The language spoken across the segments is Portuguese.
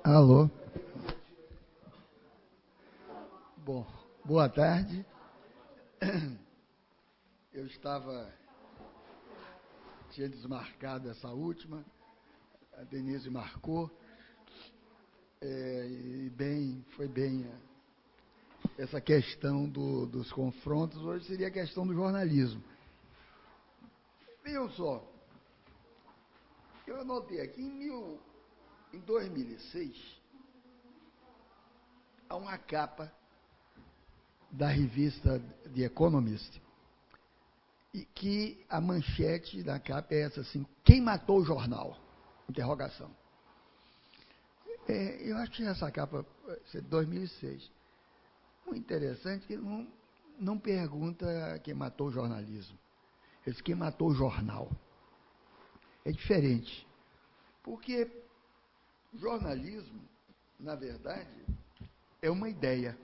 Alô? Bom, boa tarde. Eu tinha desmarcado essa última, a Denise marcou, foi bem essa questão dos confrontos, hoje seria a questão do jornalismo. Vejam só, eu anotei aqui, em 2006, há uma capa da revista The Economist, e que a manchete da capa é essa assim: quem matou o jornal? Interrogação. Eu achei essa capa de 2006 muito interessante, que não pergunta quem matou o jornalismo, ele diz quem matou o jornal. É diferente, porque o jornalismo, na verdade, é uma ideia,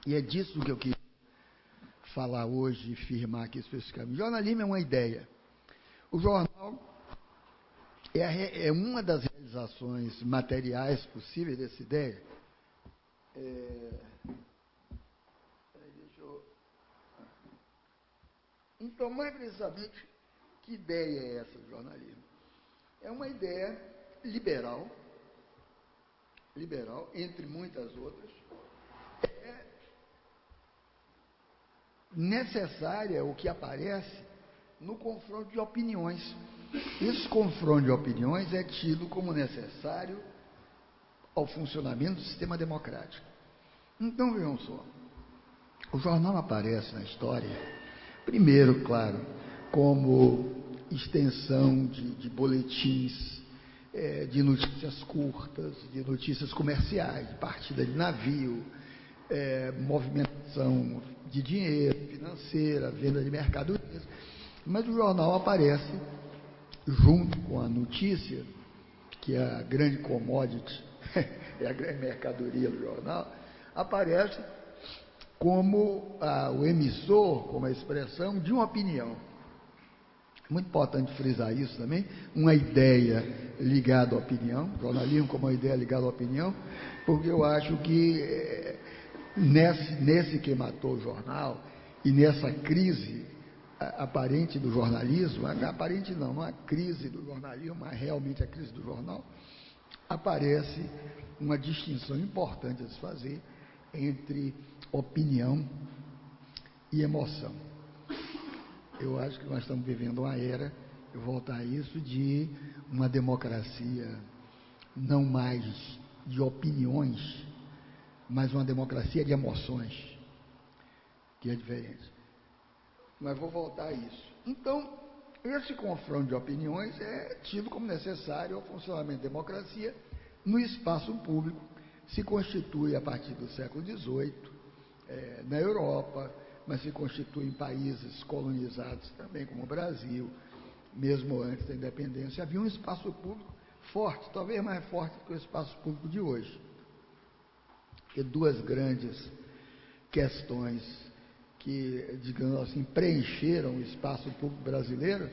e é disso que eu queria falar hoje e firmar aqui especificamente. O jornalismo é uma ideia. O jornal é uma das realizações materiais possíveis dessa ideia. Então, mais precisamente, que ideia é essa do jornalismo? É uma ideia liberal, entre muitas outras, necessária, o que aparece no confronto de opiniões. Esse confronto de opiniões é tido como necessário ao funcionamento do sistema democrático. Então, vejam só, o jornal aparece na história, primeiro, claro, como extensão de boletins, de notícias curtas, de notícias comerciais, de partida de navio, movimentação de dinheiro, financeira, venda de mercadorias. Mas o jornal aparece junto com a notícia, que é a grande commodity, é a grande mercadoria do jornal, aparece como o emissor, como a expressão de uma opinião. Muito importante frisar isso também, uma ideia ligada à opinião, jornalismo como uma ideia ligada à opinião, porque eu acho que nesse que matou o jornal e nessa crise aparente do jornalismo, aparente não é crise do jornalismo, mas realmente a crise do jornal, aparece uma distinção importante a se fazer entre opinião e emoção. Eu acho que nós estamos vivendo uma era, eu volto a isso, de uma democracia não mais de opiniões, mas uma democracia de emoções, que é diferente. Mas vou voltar a isso. Então, esse confronto de opiniões é tido como necessário ao funcionamento da democracia no espaço público, se constitui a partir do século XVIII, na Europa, mas se constitui em países colonizados também, como o Brasil, mesmo antes da independência. Havia um espaço público forte, talvez mais forte que o espaço público de hoje. Porque duas grandes questões que, digamos assim, preencheram o espaço público brasileiro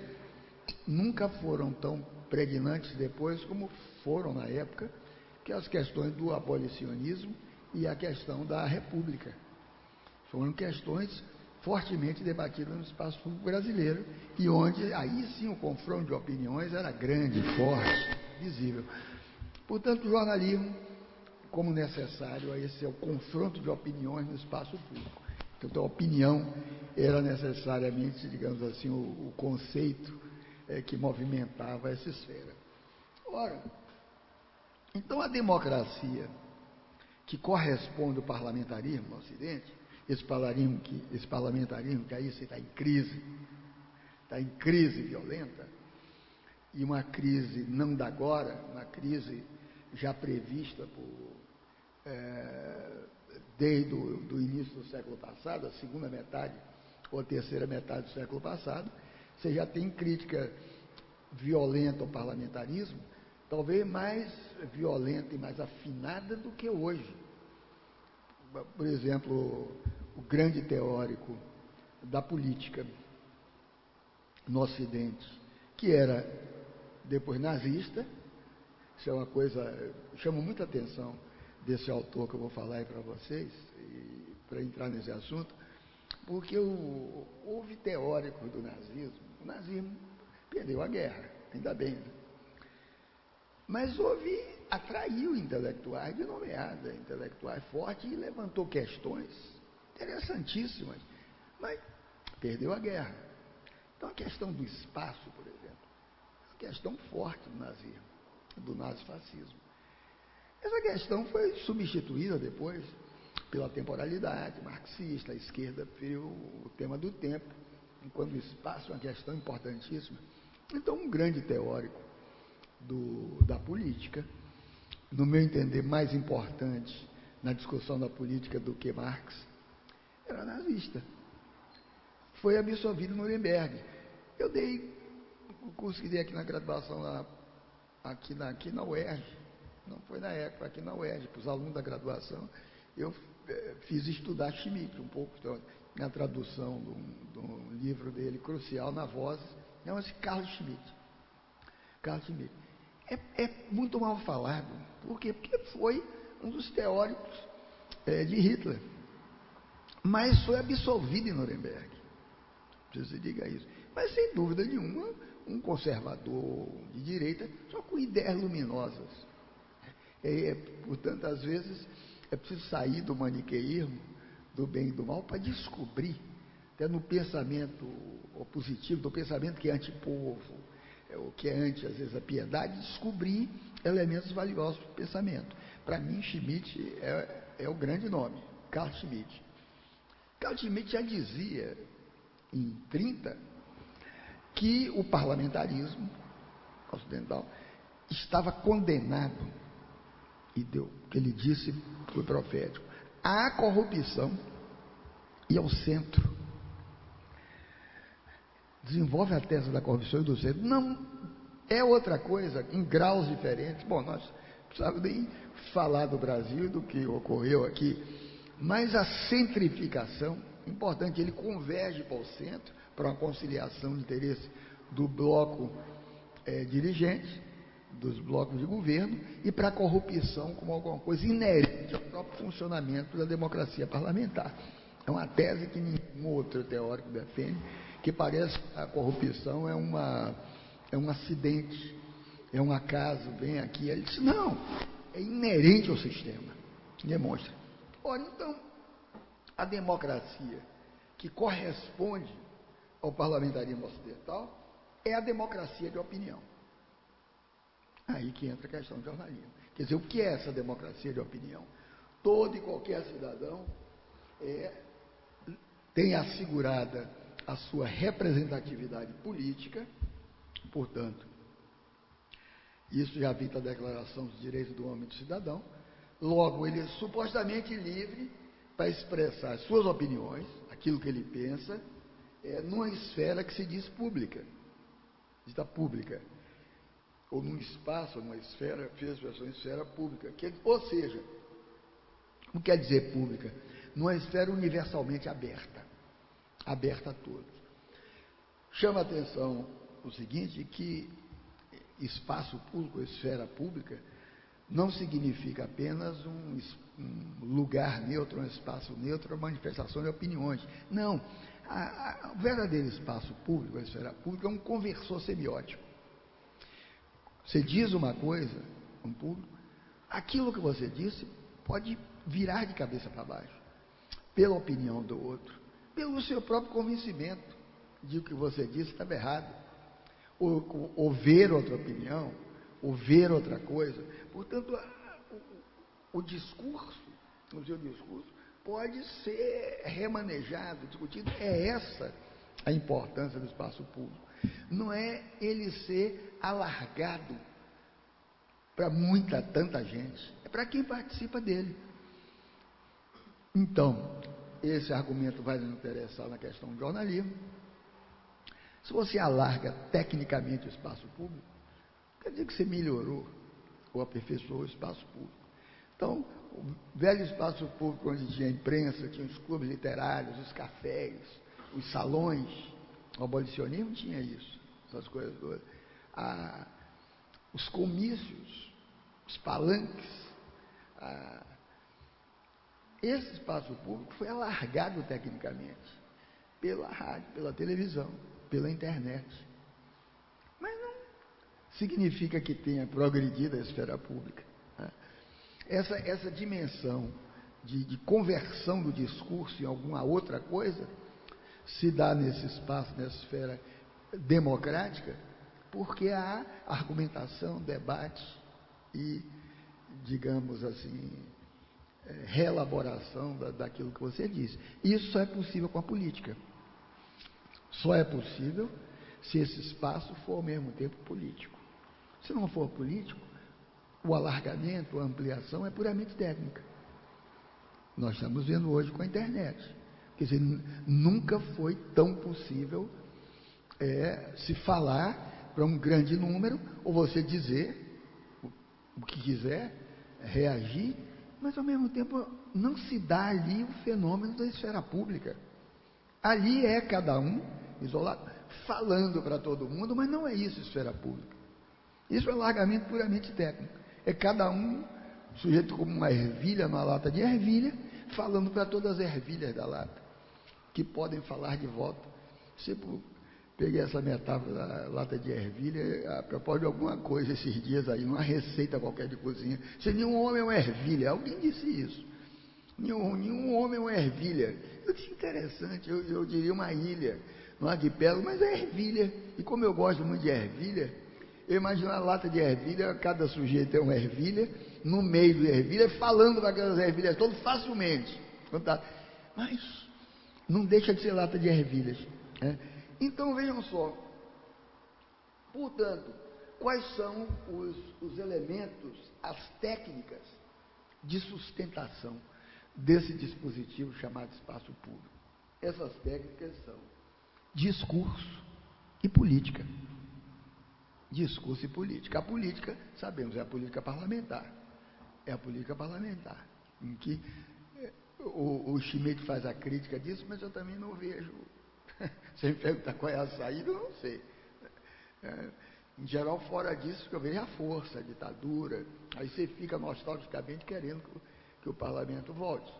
nunca foram tão pregnantes depois como foram na época, que as questões do abolicionismo e a questão da república. Foram questões fortemente debatidas no espaço público brasileiro, e onde aí sim o confronto de opiniões era grande, forte, visível. Portanto, o jornalismo, como necessário a esse confronto de opiniões no espaço público. Então, a opinião era necessariamente, digamos assim, o conceito que movimentava essa esfera. Ora, então a democracia que corresponde ao parlamentarismo no Ocidente, esse parlamentarismo que aí está em crise violenta, e uma crise não da agora, uma crise já prevista desde o início do século passado, a segunda metade ou a terceira metade do século passado. Você já tem crítica violenta ao parlamentarismo, talvez mais violenta e mais afinada do que hoje. Por exemplo, o grande teórico da política no Ocidente, que era depois nazista, Isso é uma coisa, chama muita atenção desse autor que eu vou falar aí para vocês, para entrar nesse assunto, porque houve teóricos do nazismo. O nazismo perdeu a guerra, ainda bem, né? Mas atraiu intelectuais de nomeada, intelectuais fortes, e levantou questões interessantíssimas, mas perdeu a guerra. Então a questão do espaço, por exemplo, é uma questão forte do nazismo, do nazifascismo. Essa questão foi substituída depois pela temporalidade marxista. A esquerda viu o tema do tempo, enquanto o espaço é uma questão importantíssima. Então, um grande teórico da política, no meu entender, mais importante na discussão da política do que Marx, era nazista. Foi absolvido em Nuremberg. Eu dei o curso que dei aqui na graduação, aqui na UERJ, não foi na época, aqui na UERJ, para os alunos da graduação, eu fiz estudar Schmitt um pouco, na tradução do livro dele, crucial, na Voz, chama-se Carlos Schmitt. Carlos Schmitt. É muito mal falado. Por quê? Porque foi um dos teóricos de Hitler. Mas foi absolvido em Nuremberg. Preciso que se diga isso. Mas, sem dúvida nenhuma, um conservador de direita, só com ideias luminosas. Portanto, às vezes, é preciso sair do maniqueísmo, do bem e do mal, para descobrir, até no pensamento opositivo, do pensamento que é antipovo, o que é anti, às vezes, a piedade, descobrir elementos valiosos para o pensamento. Para mim, Schmitt é o grande nome, Carl Schmitt. Carl Schmitt já dizia, em 30, que o parlamentarismo ocidental estava condenado, e o que ele disse foi profético, à corrupção e ao centro. Desenvolve a tese da corrupção e do centro. Não é outra coisa, em graus diferentes. Bom, nós precisamos nem falar do Brasil e do que ocorreu aqui, mas a centrificação, importante, ele converge para o centro, para uma conciliação de interesse do bloco dirigente, dos blocos de governo, e para a corrupção como alguma coisa inerente ao próprio funcionamento da democracia parlamentar. É uma tese que nenhum outro teórico defende, que parece que a corrupção é um acidente, é um acaso, vem aqui. Ele diz, não, é inerente ao sistema. Demonstra. Ora, então, a democracia que corresponde ao parlamentarismo ocidental é a democracia de opinião. Aí que entra a questão do jornalismo. Quer dizer, o que é essa democracia de opinião? Todo e qualquer cidadão tem assegurada a sua representatividade política, portanto, isso já vem da Declaração dos Direitos do Homem e do Cidadão. Logo, ele é supostamente livre para expressar as suas opiniões, aquilo que ele pensa, numa esfera que se diz pública, dita pública, ou num espaço, numa esfera, fez a expressão esfera pública, ou seja, o que quer dizer pública? Numa esfera universalmente aberta a todos. Chama a atenção o seguinte, que espaço público, esfera pública, não significa apenas um lugar neutro, um espaço neutro, uma manifestação de opiniões. Não, o verdadeiro espaço público, a esfera pública, é um conversor semiótico. Você diz uma coisa, um público, aquilo que você disse pode virar de cabeça para baixo, pela opinião do outro, pelo seu próprio convencimento de que o que você disse estava errado, ou ver outra opinião, ou ver outra coisa. Portanto, o discurso, o seu discurso, pode ser remanejado, discutido. É essa a importância do espaço público. Não é ele ser alargado para tanta gente, é para quem participa dele. Então, esse argumento vai nos interessar na questão do jornalismo. Se você alarga tecnicamente o espaço público, quer dizer que você melhorou ou aperfeiçoou o espaço público. Então, o velho espaço público onde tinha a imprensa, tinha os clubes literários, os cafés, os salões, o abolicionismo tinha isso, essas coisas todas. Os comícios os palanques. Esse espaço público foi alargado tecnicamente pela rádio, pela televisão, pela internet. Mas não significa que tenha progredido a esfera pública, né? Essa dimensão de conversão do discurso em alguma outra coisa se dá nesse espaço, nessa esfera democrática, porque há argumentação, debate e, digamos assim, reelaboração daquilo que você disse. Isso só é possível com a política. Só é possível se esse espaço for ao mesmo tempo político. Se não for político, o alargamento, a ampliação é puramente técnica. Nós estamos vendo hoje com a internet. Quer dizer, nunca foi tão possível se falar para um grande número, ou você dizer o que quiser, reagir, mas ao mesmo tempo não se dá ali o fenômeno da esfera pública. Ali é cada um, isolado, falando para todo mundo, mas não é isso esfera pública. Isso é largamento puramente técnico. É cada um, sujeito como uma ervilha numa lata de ervilha, falando para todas as ervilhas da lata, que podem falar de volta. Sempre peguei essa metáfora da lata de ervilha a propósito de alguma coisa esses dias aí, numa receita qualquer de cozinha. Se nenhum homem é uma ervilha, alguém disse isso. Nenhum homem é uma ervilha. Eu disse, interessante, eu diria uma ilha, no arquipélago, mas é ervilha. E como eu gosto muito de ervilha, eu imagino a lata de ervilha, cada sujeito é uma ervilha, no meio da ervilha, falando para aquelas ervilhas todas facilmente. Mas não deixa de ser lata de ervilhas, né? Então vejam só, portanto, quais são os elementos, as técnicas de sustentação desse dispositivo chamado espaço público? Essas técnicas são discurso e política. Discurso e política. A política, sabemos, é a política parlamentar. É a política parlamentar, em que o Schmidt faz a crítica disso, mas eu também não vejo. Você me pergunta qual é a saída, eu não sei. Em geral, fora disso, que eu vejo a força, a ditadura. Aí você fica nostalgicamente querendo que o parlamento volte.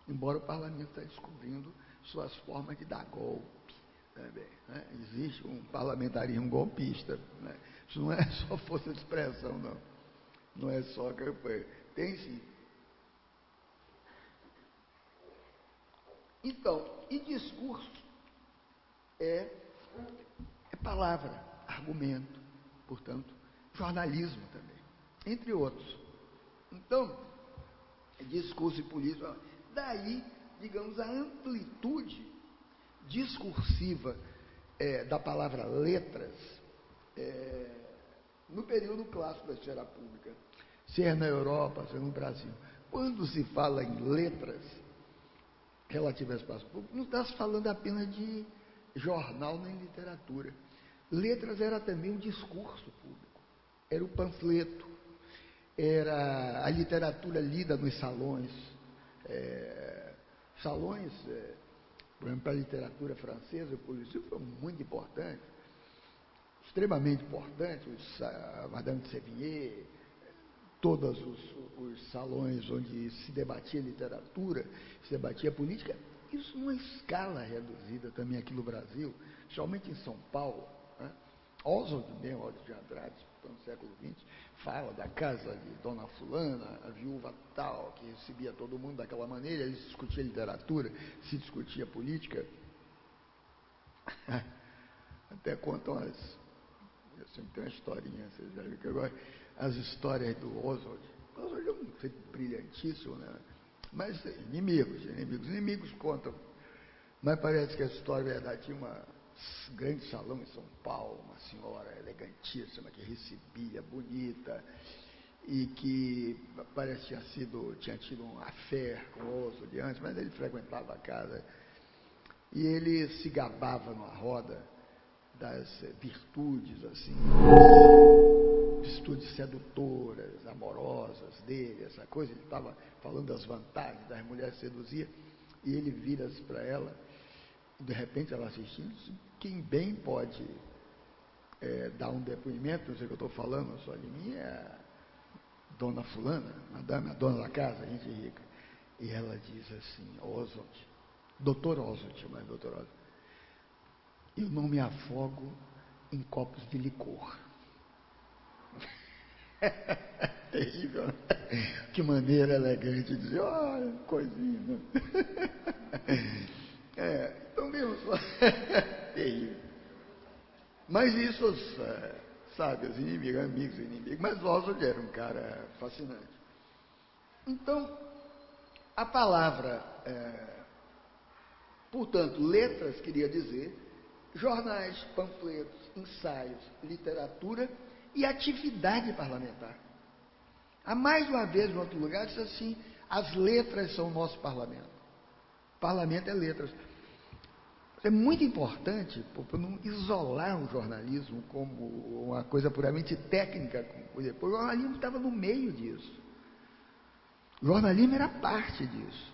Embora o parlamento está descobrindo suas formas de dar golpe também, né? Existe um parlamentarismo golpista, né? Isso não é só força de expressão, não. Não é só campanha. Tem sim. Então, e discurso é palavra, argumento, portanto, jornalismo também, entre outros. Então, discurso e política, daí, digamos, a amplitude discursiva da palavra letras no período clássico da esfera pública, seja na Europa, seja no Brasil. Quando se fala em letras relativas ao espaço público, não está se falando apenas de jornal nem literatura. Letras era também um discurso público, era o panfleto, era a literatura lida nos salões, por exemplo, para a literatura francesa, o Policial foi muito importante, extremamente importante, Madame de Sévigné, todos os salões onde se debatia literatura, se debatia política, isso numa escala reduzida também aqui no Brasil, especialmente em São Paulo, né? Oswald de Andrade, no século XX, fala da casa de Dona Fulana, a viúva tal, que recebia todo mundo daquela maneira, ele discutia literatura, se discutia política, até contam eu sempre tenho uma historinha, vocês já viram que agora, as histórias do Oswald. Oswald é um feito brilhantíssimo, né? Mas inimigos contam. Mas parece que a história é verdade. Tinha um grande salão em São Paulo, uma senhora elegantíssima que recebia, bonita, e que parece que tinha tido um affair com o Oswald antes, mas ele frequentava a casa. E ele se gabava numa roda das virtudes, assim, virtudes sedutoras, amorosas dele, essa coisa. Ele estava falando das vantagens das mulheres seduzir, e ele vira-se para ela, e de repente ela assistindo, quem bem pode dar um depoimento, não sei o que eu estou falando, só de mim, dona fulana, madame, a dona da casa, gente rica, e ela diz assim, Oswald, doutor Oswald, chama doutor Oswald, eu não me afogo em copos de licor. Terrível, né? Que maneira elegante de dizer, olha, coisinha. Então mesmo só. Terrível. Mas isso, sabe, os inimigos, amigos e inimigos. Mas Oswald era um cara fascinante. Então, a palavra, portanto, letras queria dizer jornais, panfletos, ensaios, literatura e atividade parlamentar. Há mais uma vez, em outro lugar, diz assim, as letras são o nosso parlamento. Parlamento é letras. É muito importante, para não isolar o jornalismo como uma coisa puramente técnica. O jornalismo estava no meio disso. O jornalismo era parte disso.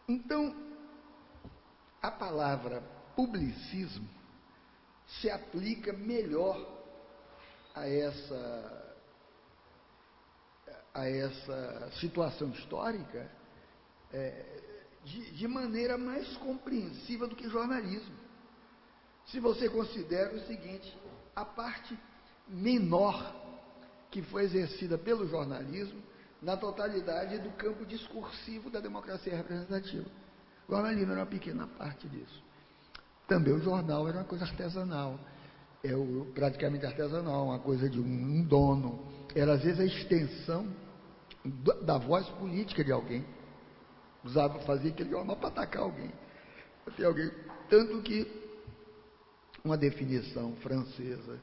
Então, a palavra publicismo se aplica melhor a essa situação histórica de maneira mais compreensiva do que jornalismo. Se você considera o seguinte, a parte menor que foi exercida pelo jornalismo na totalidade do campo discursivo da democracia representativa. O jornalismo era uma pequena parte disso. Também o jornal era uma coisa artesanal, praticamente artesanal, uma coisa de um dono. Era às vezes a extensão da voz política de alguém. Fazia aquele jornal para atacar alguém. Tanto que uma definição francesa,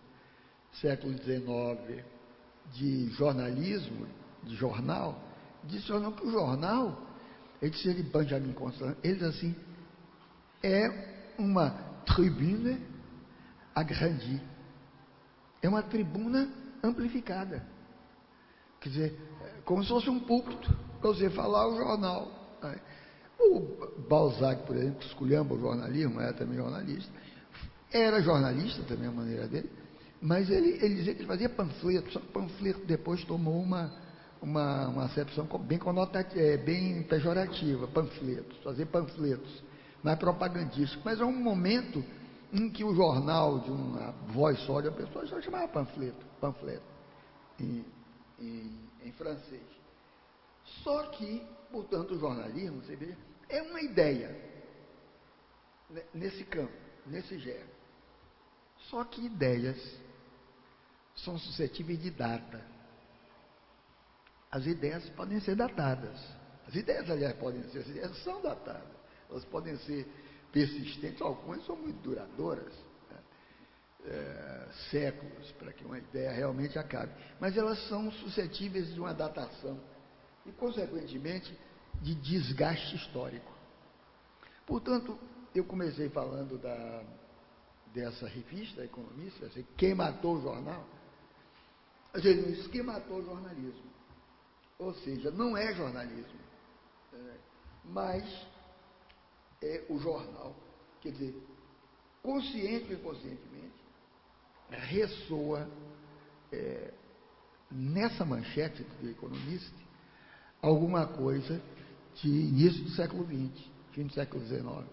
século XIX, de jornalismo, de jornal, disse que o jornal, ele disse de Benjamin Constant, ele diz assim, é uma tribune agrandie, é uma tribuna amplificada, quer dizer, como se fosse um púlpito para você falar o jornal. O Balzac, por exemplo, que esculhamba o jornalismo, era também jornalista, também a maneira dele, mas ele dizia que ele fazia panfleto, só que panfleto depois tomou uma acepção bem conotativa, bem pejorativa, panfletos, fazer panfletos, mais propagandístico, mas é um momento em que o jornal de uma voz só de uma pessoa já chamava panfleto, em francês. Só que, portanto, o jornalismo, você vê, é uma ideia nesse campo, nesse gênero. Só que ideias são suscetíveis de data. As ideias podem ser datadas. As ideias, aliás, as ideias são datadas. Elas podem ser persistentes, algumas são muito duradouras, séculos, para que uma ideia realmente acabe. Mas elas são suscetíveis de uma datação e, consequentemente, de desgaste histórico. Portanto, eu comecei falando dessa revista, Economista, assim, quem matou o jornal? Ele disse, quem matou o jornalismo? Ou seja, não é jornalismo, mas é o jornal. Quer dizer, consciente ou inconscientemente, ressoa nessa manchete do Economista alguma coisa de início do século XX, fim do século XIX,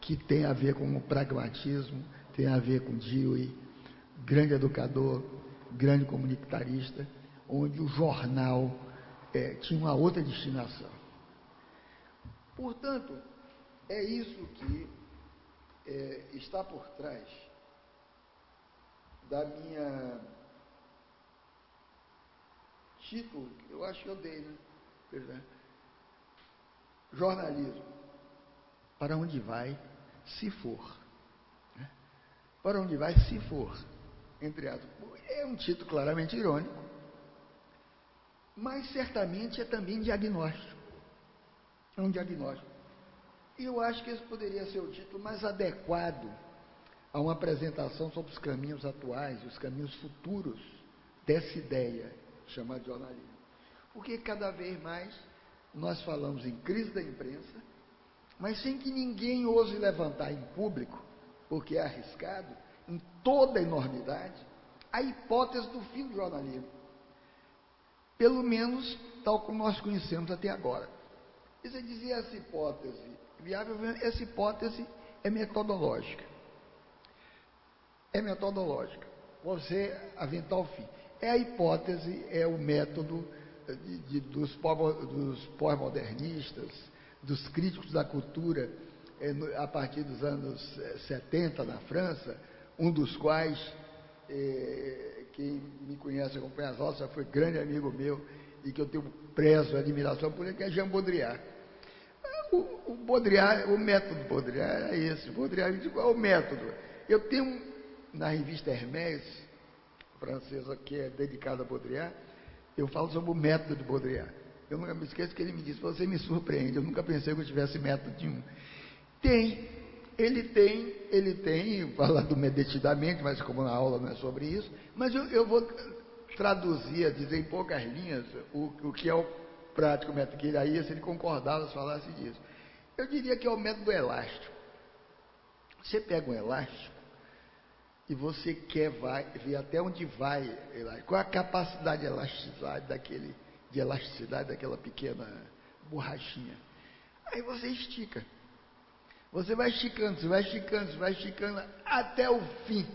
que tem a ver com o pragmatismo, tem a ver com Dewey, grande educador, grande comunitarista, onde o jornal tinha uma outra destinação. Portanto, é isso que está por trás da minha título, eu acho que eu dei, né? Perdão. Jornalismo. Para onde vai, se for. Para onde vai, se for. Entre aspas. É um título claramente irônico, mas certamente é também diagnóstico. É um diagnóstico. E eu acho que esse poderia ser o título mais adequado a uma apresentação sobre os caminhos atuais, os caminhos futuros dessa ideia chamada jornalismo. Porque cada vez mais nós falamos em crise da imprensa, mas sem que ninguém ouse levantar em público, porque é arriscado, em toda a enormidade, a hipótese do fim do jornalismo. Pelo menos tal como nós conhecemos até agora. E você dizia essa hipótese viável, essa hipótese é metodológica. É metodológica. Você aventar o fim. É a hipótese, é o método dos pós-modernistas, dos críticos da cultura, a partir dos anos 70 na França, um dos quais, quem me conhece, acompanha as aulas, foi grande amigo meu, e que eu tenho prezo, admiração por ele, que é Jean Baudrillard. O Baudrillard, o método Baudrillard era esse. Baudrillard, qual é o método? Eu tenho, na revista Hermès, francesa, que é dedicada a Baudrillard, eu falo sobre o método de Baudrillard. Eu nunca me esqueço que ele me disse: você me surpreende, eu nunca pensei que eu tivesse método nenhum. Ele tem, fala do meditidamente, mas como na aula não é sobre isso, mas eu vou traduzir, dizer em poucas linhas, o que é o prático método, que aí, se ele concordasse, falasse disso. Eu diria que é o método elástico. Você pega um elástico e você quer ver até onde vai, qual é a capacidade de elasticidade daquela pequena borrachinha. Aí você estica. Você vai esticando, você vai esticando, você vai esticando até o fim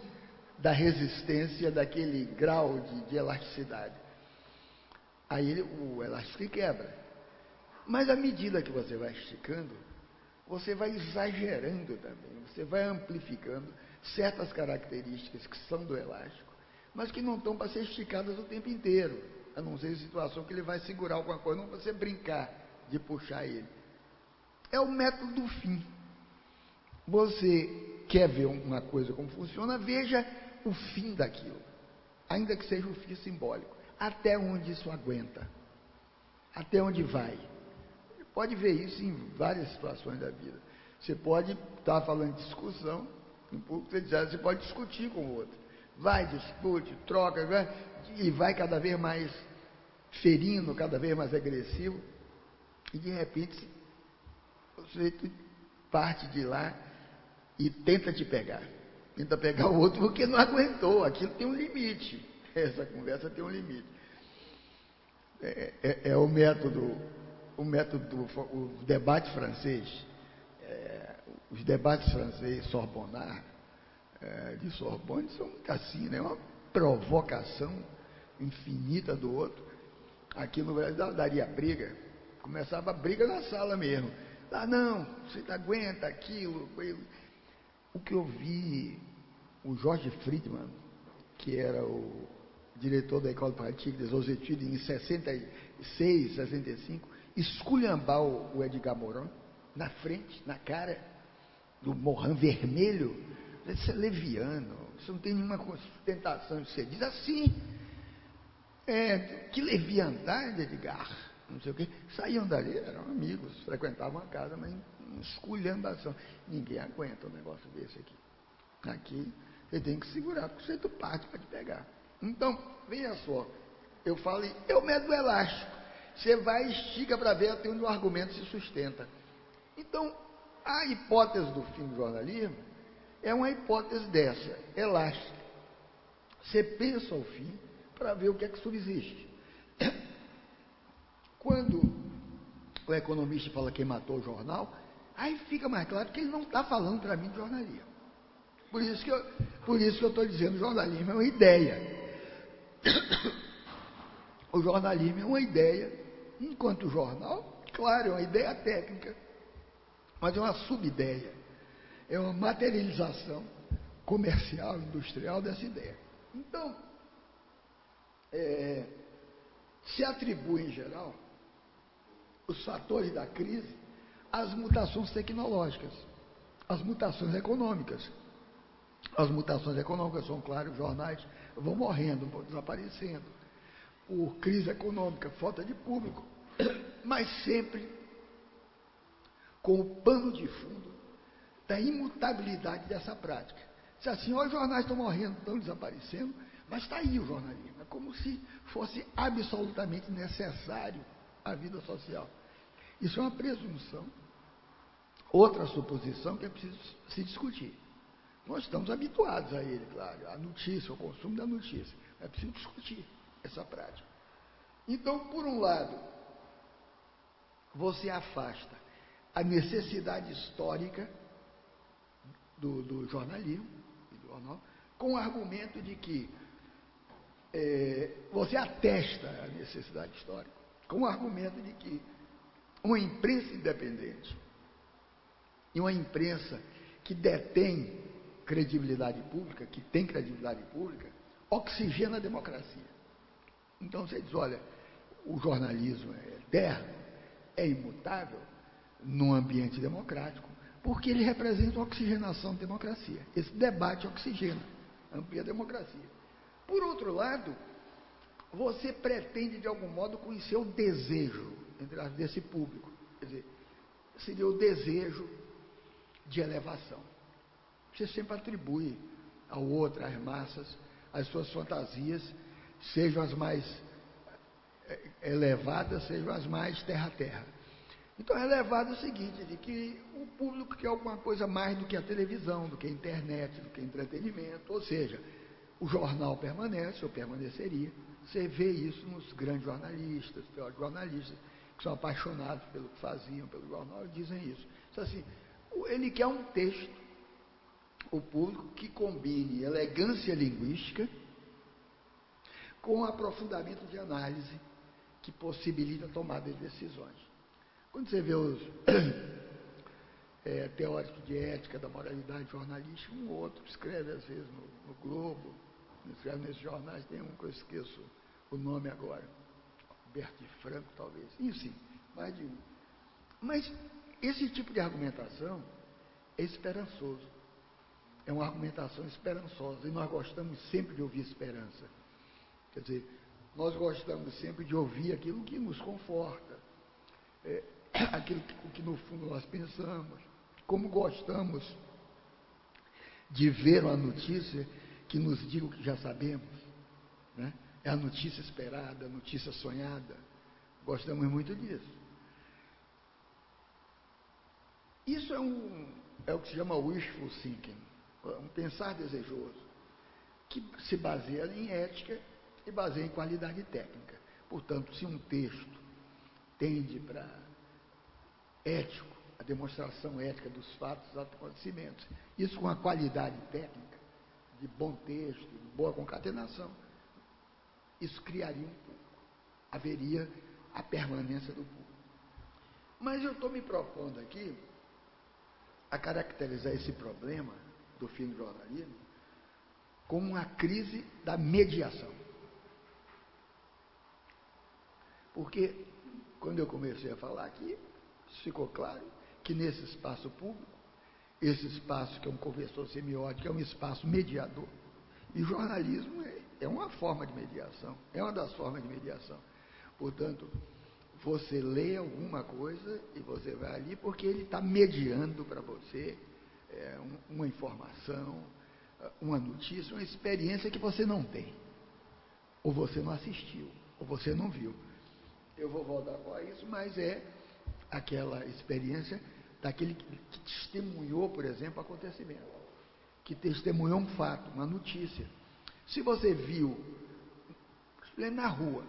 da resistência daquele grau de elasticidade. Aí o elástico quebra. Mas à medida que você vai esticando, você vai exagerando também, você vai amplificando certas características que são do elástico, mas que não estão para ser esticadas o tempo inteiro, a não ser em situação que ele vai segurar alguma coisa, não para você brincar de puxar ele. É o método do fim. Você quer ver uma coisa como funciona, veja o fim daquilo, ainda que seja o fim simbólico, até onde isso aguenta, até onde vai. Pode ver isso em várias situações da vida. Você pode estar falando de discussão, um pouco você pode discutir com o outro. Vai, discute, troca, e vai cada vez mais ferindo, cada vez mais agressivo, e de repente o sujeito parte de lá e tenta te pegar. Tenta pegar o outro porque não aguentou. Aquilo tem um limite. Essa conversa tem um limite. O método, o debate francês, os debates franceses, Sorbonne, de Sorbonne, são assim, né? Uma provocação infinita do outro. Aqui no Brasil daria briga, começava a briga na sala mesmo. Não, você aguenta aquilo. O que eu vi, o Jorge Friedman, que era o diretor da École Pratique des Hautes Études em 66, 65, esculhambar o Edgar Morin, na frente, na cara do Morin vermelho. Isso é leviano, isso não tem nenhuma sustentação de ser. Diz assim, que leviandade, Edgar, não sei o quê. Saíam dali, eram amigos, frequentavam a casa, mas esculhambação. Ninguém aguenta um negócio desse aqui. Aqui você tem que segurar, porque você parte para te pegar. Então, veja só, eu falei, é o método elástico. Você vai e estica para ver até onde o argumento se sustenta. Então, a hipótese do fim do jornalismo é uma hipótese dessa, elástica. Você pensa ao fim para ver o que é que subsiste. Quando o economista fala quem matou o jornal, aí fica mais claro que ele não está falando para mim de jornalismo. Por isso que eu estou dizendo, jornalismo é uma ideia. O jornalismo é uma ideia, enquanto o jornal, claro, é uma ideia técnica, mas é uma sub-ideia, é uma materialização comercial, industrial dessa ideia. Então, se atribui em geral os fatores da crise às mutações tecnológicas, às mutações econômicas. As mutações econômicas são, claro, os jornais vão morrendo, vão desaparecendo, por crise econômica, falta de público, mas sempre com o pano de fundo da imutabilidade dessa prática. Se assim, os jornais estão morrendo, estão desaparecendo, mas está aí o jornalismo, é como se fosse absolutamente necessário à vida social. Isso é uma presunção. Outra suposição que é preciso se discutir. Nós estamos habituados a ele, claro, a notícia, ao consumo da notícia. É preciso discutir essa prática. Então, por um lado, você afasta a necessidade histórica do jornalismo e do jornal, com o argumento de que você atesta a necessidade histórica, com o argumento de que uma imprensa independente e uma imprensa que detém credibilidade pública, que tem credibilidade pública, oxigena a democracia. Então você diz, olha, o jornalismo é eterno, é imutável num ambiente democrático, porque ele representa a oxigenação da democracia. Esse debate oxigena, amplia a democracia. Por outro lado, você pretende, de algum modo, conhecer o desejo desse público. Quer dizer, seria o desejo de elevação. Você sempre atribui ao outro, às massas, as suas fantasias, sejam as mais elevadas, sejam as mais terra-terra. Então, elevado é o seguinte, de que o público quer alguma coisa mais do que a televisão, do que a internet, do que entretenimento, ou seja, o jornal permanece, ou permaneceria. Você vê isso nos grandes jornalistas, teóricos jornalistas, que são apaixonados pelo que faziam, pelo jornal, e dizem isso. Então, assim, ele quer um texto, o público, que combine elegância linguística com aprofundamento de análise que possibilita a tomada de decisões. Quando você vê os teóricos de ética, da moralidade jornalística, um ou outro escreve, às vezes, no Globo, escreve nesses jornais, tem um que eu esqueço o nome agora, Berti Franco, talvez, enfim, mais de um. Mas esse tipo de argumentação é esperançoso, é uma argumentação esperançosa, e nós gostamos sempre de ouvir esperança. Quer dizer, nós gostamos sempre de ouvir aquilo que nos conforta, aquilo que no fundo nós pensamos, como gostamos de ver uma notícia que nos diga o que já sabemos, né? É a notícia esperada, a notícia sonhada, gostamos muito disso. Isso é o que se chama wishful thinking, um pensar desejoso, que se baseia em ética e baseia em qualidade técnica. Portanto, se um texto tende para ético, a demonstração ética dos fatos, dos acontecimentos, isso com a qualidade técnica, de bom texto, de boa concatenação, isso criaria um público, haveria a permanência do público. Mas eu estou me propondo aqui a caracterizar esse problema do fim do jornalismo como uma crise da mediação. Porque, quando eu comecei a falar aqui, ficou claro que nesse espaço público, esse espaço que é um conversor semiótico, é um espaço mediador, e jornalismo é uma forma de mediação, é uma das formas de mediação. Portanto, você lê alguma coisa e você vai ali porque ele está mediando para você uma informação, uma notícia, uma experiência que você não tem, ou você não assistiu, ou você não viu. Eu vou voltar a isso, mas é aquela experiência daquele que testemunhou, por exemplo, acontecimento, que testemunhou um fato, uma notícia. Se você viu na rua,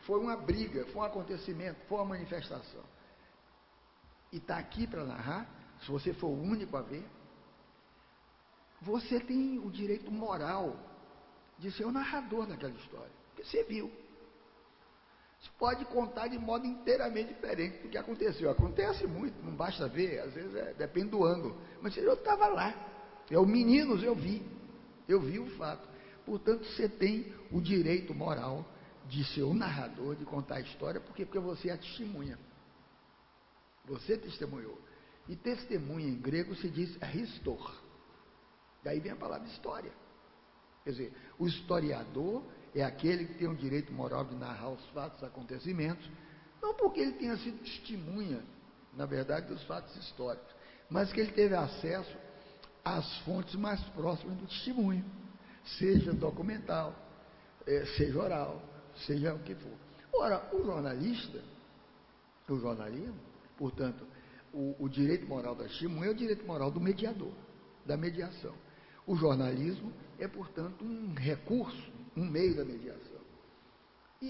foi uma briga, foi um acontecimento, foi uma manifestação, e está aqui para narrar, se você for o único a ver, você tem o direito moral de ser o narrador daquela história, porque você viu. Você pode contar de modo inteiramente diferente do que aconteceu. Acontece muito, não basta ver, às vezes depende do ângulo. Mas eu estava lá. Meninos, eu vi o fato. Portanto, você tem o direito moral de ser o narrador, de contar a história, porque você é a testemunha. Você testemunhou. E testemunha em grego se diz histor. Daí vem a palavra história. Quer dizer, o historiador é aquele que tem o direito moral de narrar os fatos, os acontecimentos, não porque ele tenha sido testemunha, na verdade, dos fatos históricos, mas que ele teve acesso às fontes mais próximas do testemunho, seja documental, seja oral, seja o que for. Ora, o jornalismo, portanto, o direito moral da testemunha é o direito moral do mediador, da mediação. O jornalismo é, portanto, um recurso, um meio da mediação.